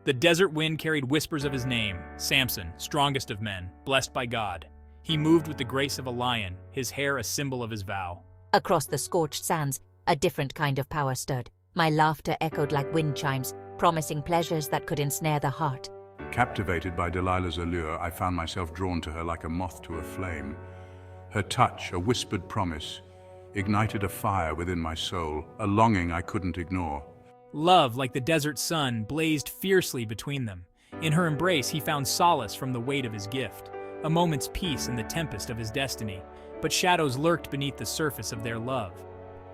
The desert wind carried whispers of his name, Samson, strongest of men, blessed by God. He moved with the grace of a lion, his hair a symbol of his vow. Across the scorched sands, a different kind of power stood. My laughter echoed like wind chimes, promising pleasures that could ensnare the heart. Captivated by Delilah's allure, I found myself drawn to her like a moth to a flame. Her touch, a whispered promise, ignited a fire within my soul, a longing I couldn't ignore. Love, like the desert sun, blazed fiercely between them. In her embrace, he found solace from the weight of his gift, a moment's peace in the tempest of his destiny. But shadows lurked beneath the surface of their love.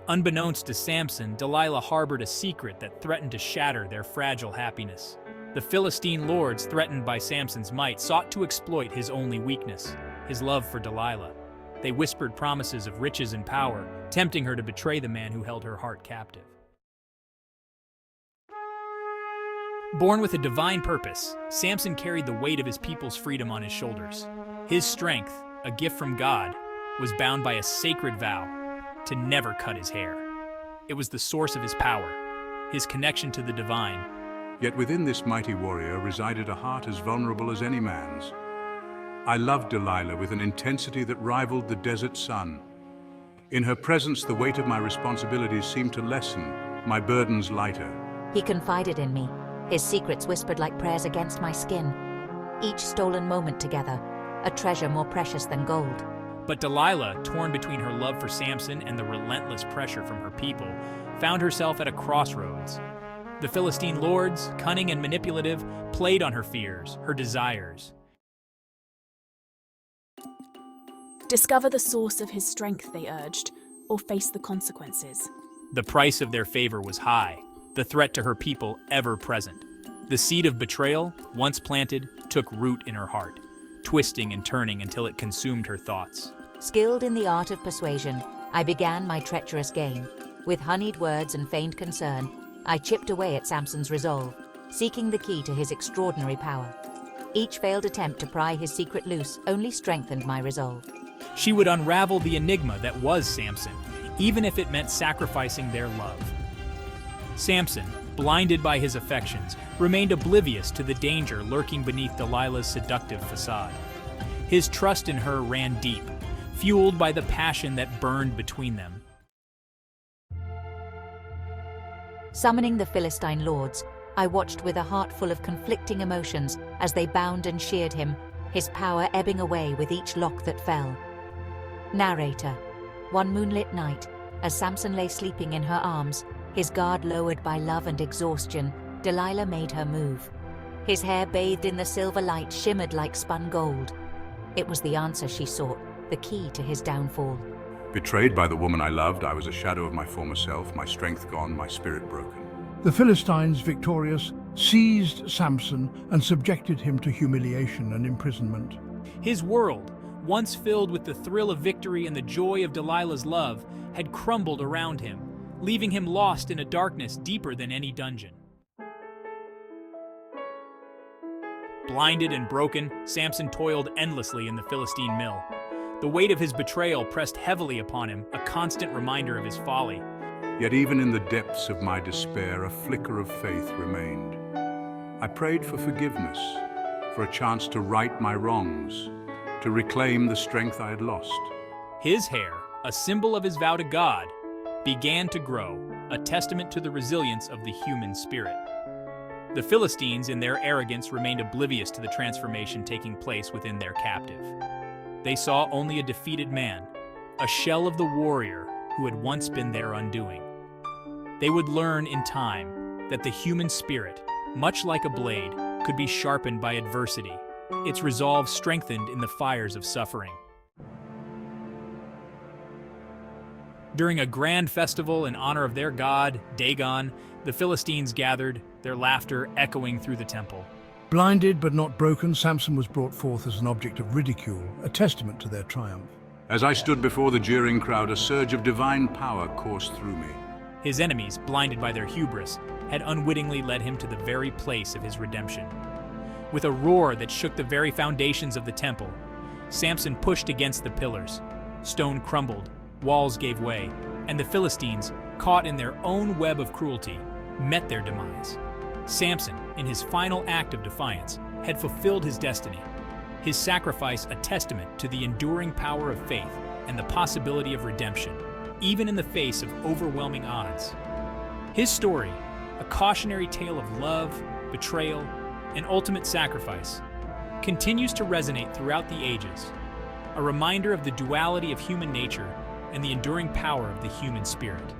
Unbeknownst to Samson, Delilah harbored a secret that threatened to shatter their fragile happiness. The Philistine lords, threatened by Samson's might, sought to exploit his only weakness, his love for Delilah. They whispered promises of riches and power, tempting her to betray the man who held her heart captive. Born with a divine purpose, Samson carried the weight of his people's freedom on his shoulders. His strength, a gift from God, was bound by a sacred vow to never cut his hair. It was the source of his power, his connection to the divine. Yet within this mighty warrior resided a heart as vulnerable as any man's. I loved Delilah with an intensity that rivaled the desert sun. In her presence, the weight of my responsibilities seemed to lessen, my burdens lighter. He confided in me, his secrets whispered like prayers against my skin. Each stolen moment together, a treasure more precious than gold. But Delilah, torn between her love for Samson and the relentless pressure from her people, found herself at a crossroads. The Philistine lords, cunning and manipulative, played on her fears, her desires. Discover the source of his strength, they urged, or face the consequences. The price of their favor was high, the threat to her people ever present. The seed of betrayal, once planted, took root in her heart, twisting and turning until it consumed her thoughts. Skilled in the art of persuasion, I began my treacherous game. With honeyed words and feigned concern, I chipped away at Samson's resolve, seeking the key to his extraordinary power. Each failed attempt to pry his secret loose only strengthened my resolve. She would unravel the enigma that was Samson, even if it meant sacrificing their love. Samson, blinded by his affections, remained oblivious to the danger lurking beneath Delilah's seductive facade. His trust in her ran deep, fueled by the passion that burned between them. Summoning the Philistine lords, I watched with a heart full of conflicting emotions as they bound and sheared him, his power ebbing away with each lock that fell. Narrator. One moonlit night, as Samson lay sleeping in her arms, his guard lowered by love and exhaustion, Delilah made her move. His hair bathed in the silver light shimmered like spun gold. It was the answer she sought, the key to his downfall. Betrayed by the woman I loved, I was a shadow of my former self, my strength gone, my spirit broken. The Philistines, victorious, seized Samson and subjected him to humiliation and imprisonment. His world, once filled with the thrill of victory and the joy of Delilah's love, had crumbled around him, leaving him lost in a darkness deeper than any dungeon. Blinded and broken, Samson toiled endlessly in the Philistine mill. The weight of his betrayal pressed heavily upon him, a constant reminder of his folly. Yet even in the depths of my despair, a flicker of faith remained. I prayed for forgiveness, for a chance to right my wrongs, to reclaim the strength I had lost. His hair, a symbol of his vow to God, began to grow, a testament to the resilience of the human spirit. The Philistines, in their arrogance, remained oblivious to the transformation taking place within their captive. They saw only a defeated man, a shell of the warrior who had once been their undoing. They would learn in time that the human spirit, much like a blade, could be sharpened by adversity, its resolve strengthened in the fires of suffering. During a grand festival in honor of their god, Dagon, the Philistines gathered, their laughter echoing through the temple. Blinded but not broken, Samson was brought forth as an object of ridicule, a testament to their triumph. As I stood before the jeering crowd, a surge of divine power coursed through me. His enemies, blinded by their hubris, had unwittingly led him to the very place of his redemption. With a roar that shook the very foundations of the temple, Samson pushed against the pillars. Stone crumbled, walls gave way, and the Philistines, caught in their own web of cruelty, met their demise. Samson, in his final act of defiance, had fulfilled his destiny. His sacrifice a testament to the enduring power of faith and the possibility of redemption, even in the face of overwhelming odds. His story, a cautionary tale of love, betrayal, and ultimate sacrifice, continues to resonate throughout the ages, a reminder of the duality of human nature and the enduring power of the human spirit.